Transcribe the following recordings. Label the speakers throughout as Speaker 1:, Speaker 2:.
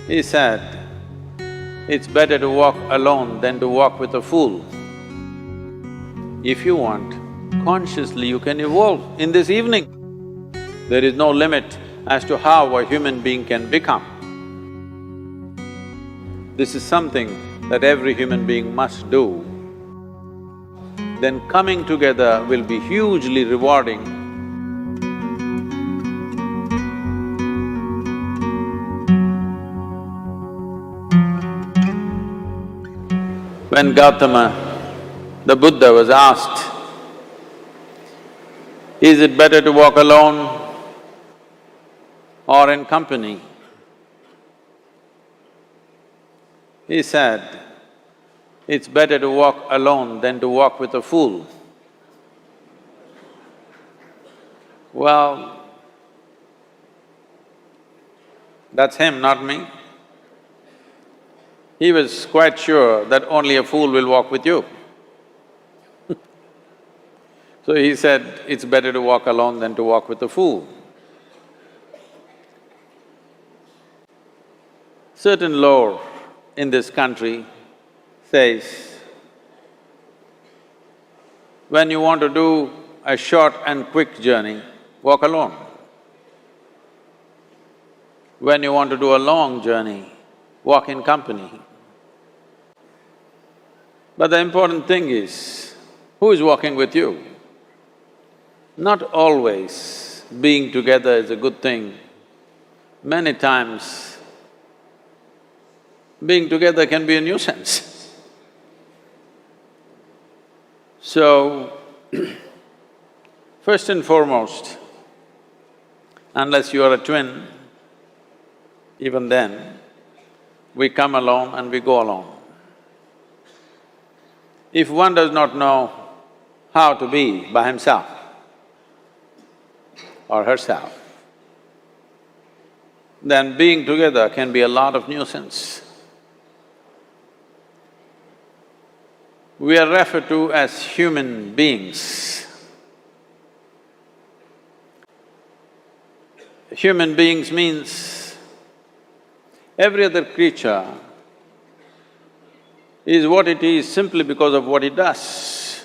Speaker 1: He said, it's better to walk alone than to walk with a fool. If you want, consciously you can evolve in this evening. There is no limit as to how a human being can become. This is something that every human being must do. Then coming together will be hugely rewarding. When Gautama, the Buddha, was asked, is it better to walk alone or in company? He said, it's better to walk alone than to walk with a fool. Well, that's him, not me. He was quite sure that only a fool will walk with you. So he said, it's better to walk alone than to walk with a fool. Certain lore in this country says, when you want to do a short and quick journey, walk alone. When you want to do a long journey, walk in company. But the important thing is, who is walking with you? Not always being together is a good thing. Many times, being together can be a nuisance. So, first and foremost, unless you are a twin, even then, we come alone and we go alone. If one does not know how to be by himself or herself, then being together can be a lot of nuisance. We are referred to as human beings. Human beings means every other creature is what it is simply because of what it does.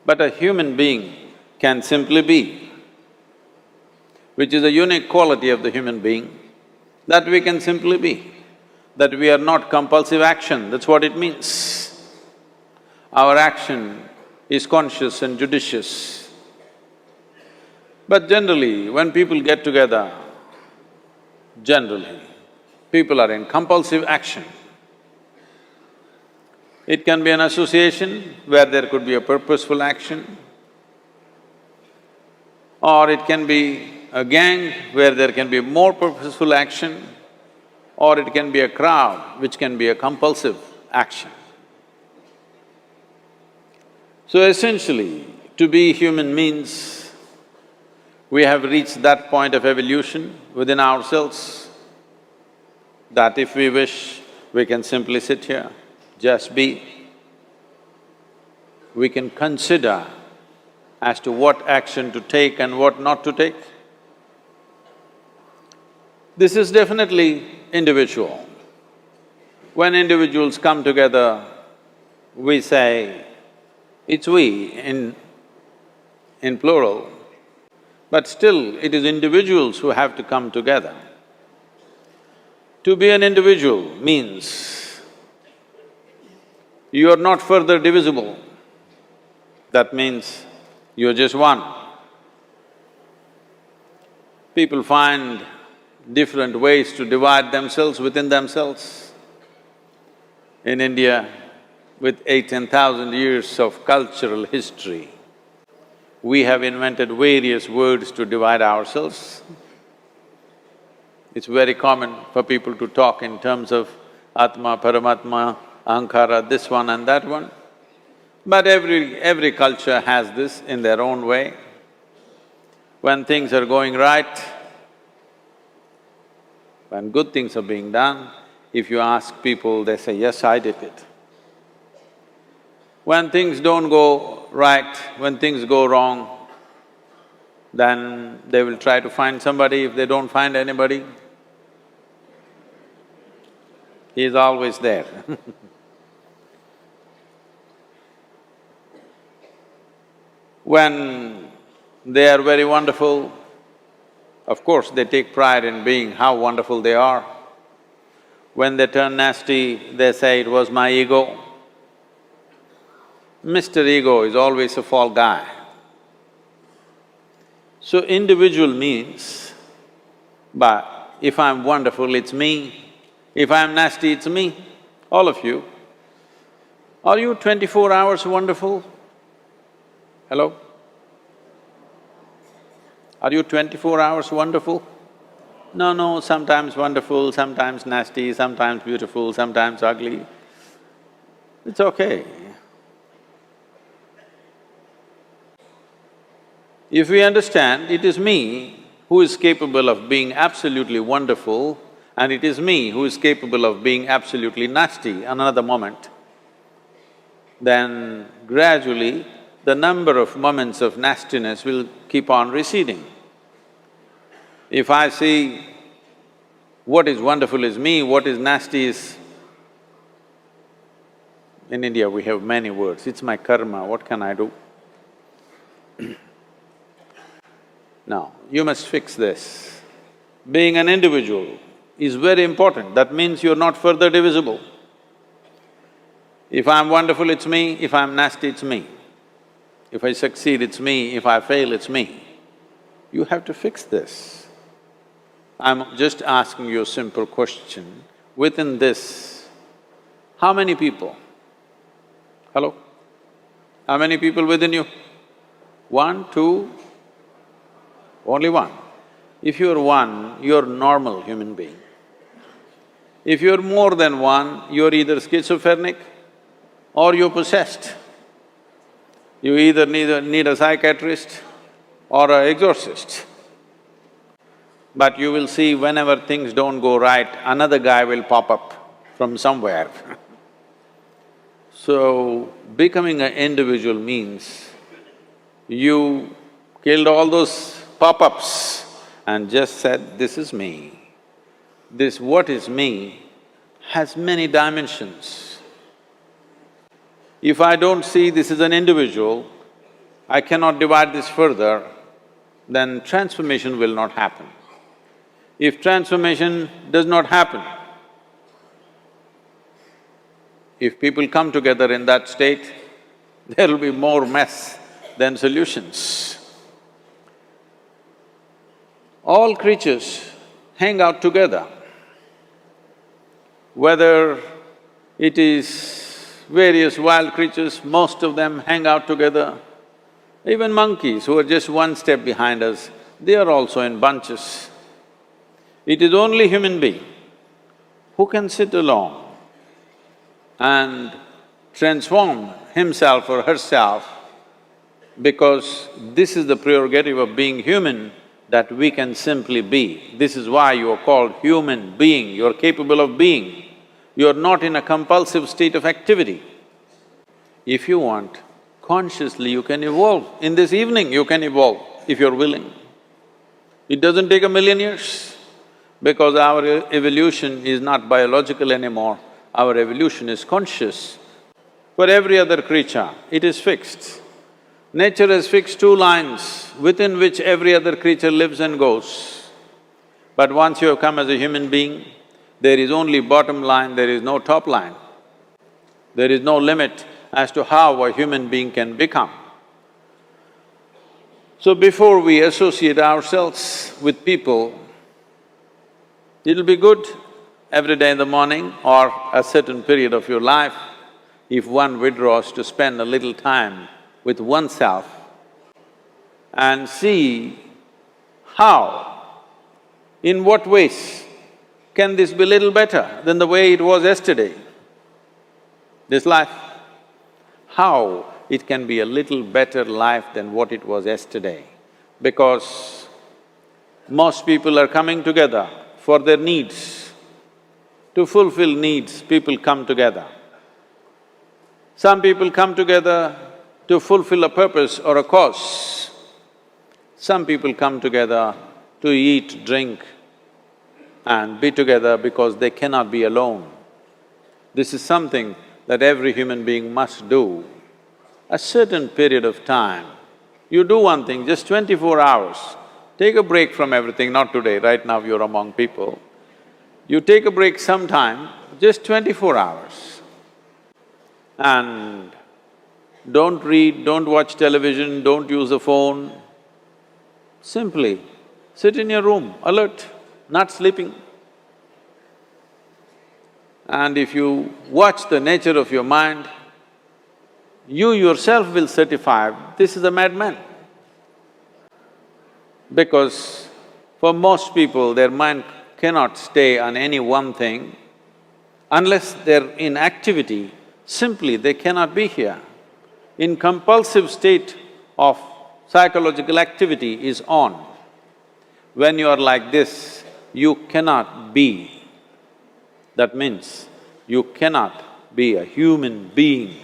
Speaker 1: But a human being can simply be, which is a unique quality of the human being, that we can simply be, that we are not compulsive action, that's what it means. Our action is conscious and judicious. But generally, when people get together, generally, people are in compulsive action. It can be an association where there could be a purposeful action, or it can be a gang where there can be more purposeful action, or it can be a crowd which can be a compulsive action. So essentially, to be human means we have reached that point of evolution within ourselves that if we wish, we can simply sit here, just be. We can consider as to what action to take and what not to take. This is definitely individual. When individuals come together, we say, it's we in plural, but still it is individuals who have to come together. To be an individual means you are not further divisible. That means you're just one. People find different ways to divide themselves within themselves. In India, with 8,000–10,000 years of cultural history, we have invented various words to divide ourselves. It's very common for people to talk in terms of Atma, Paramatma, Ahankara, this one and that one. But every culture has this in their own way. When things are going right, when good things are being done, if you ask people, they say, yes, I did it. When things don't go right, when things go wrong, then they will try to find somebody. If they don't find anybody, He is always there. When they are very wonderful, of course they take pride in being how wonderful they are. When they turn nasty, they say, "It was my ego." Mr. Ego is always a fall guy. So individual means, but if I'm wonderful, it's me. If I'm nasty, it's me. All of you. Are you 24 hours wonderful? Hello? Are you 24 hours wonderful? No, sometimes wonderful, sometimes nasty, sometimes beautiful, sometimes ugly. It's okay. If we understand it is me who is capable of being absolutely wonderful and it is me who is capable of being absolutely nasty another moment, then gradually the number of moments of nastiness will keep on receding. If I see what is wonderful is me, what is nasty is… In India we have many words, it's my karma, what can I do? Now, you must fix this. Being an individual is very important, that means you're not further divisible. If I'm wonderful, it's me, if I'm nasty, it's me. If I succeed, it's me, if I fail, it's me. You have to fix this. I'm just asking you a simple question. Within this, how many people? Hello? How many people within you? One, two? Only one. If you're one, you're normal human being. If you're more than one, you're either schizophrenic or you're possessed. You either need a psychiatrist or an exorcist. But you will see whenever things don't go right, another guy will pop up from somewhere. So, becoming an individual means you killed all those pop-ups and just said, "This is me." This what is me has many dimensions. If I don't see this is an individual, I cannot divide this further, then transformation will not happen. If transformation does not happen, if people come together in that state, there will be more mess than solutions. All creatures hang out together. Whether it is various wild creatures, most of them hang out together. Even monkeys who are just one step behind us, they are also in bunches. It is only human being who can sit alone and transform himself or herself, because this is the prerogative of being human, that we can simply be. This is why you are called human being, you are capable of being. You are not in a compulsive state of activity. If you want, consciously you can evolve. In this evening you can evolve, if you're willing. It doesn't take 1,000,000 years, because our evolution is not biological anymore, our evolution is conscious. For every other creature, it is fixed. Nature has fixed two lines within which every other creature lives and goes. But once you have come as a human being, there is only bottom line, there is no top line. There is no limit as to how a human being can become. So before we associate ourselves with people, it'll be good every day in the morning or a certain period of your life, if one withdraws to spend a little time with oneself and see how, in what ways can this be little better than the way it was yesterday, this life? How it can be a little better life than what it was yesterday? Because most people are coming together for their needs. To fulfill needs, people come together. Some people come together to fulfill a purpose or a cause. Some people come together to eat, drink and be together because they cannot be alone. This is something that every human being must do. A certain period of time, you do one thing, just 24 hours, take a break from everything, not today, right now you're among people. You take a break sometime, just 24 hours. And don't read, don't watch television, don't use a phone. Simply sit in your room, alert, not sleeping. And if you watch the nature of your mind, you yourself will certify, this is a madman. Because for most people, their mind cannot stay on any one thing. Unless they're in activity, simply they cannot be here. In compulsive state of psychological activity is on. When you are like this, you cannot be. That means you cannot be a human being.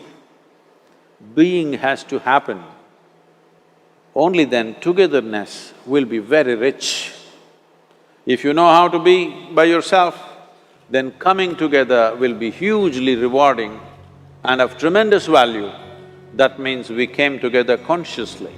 Speaker 1: Being has to happen. Only then togetherness will be very rich. If you know how to be by yourself, then coming together will be hugely rewarding and of tremendous value. That means we came together consciously.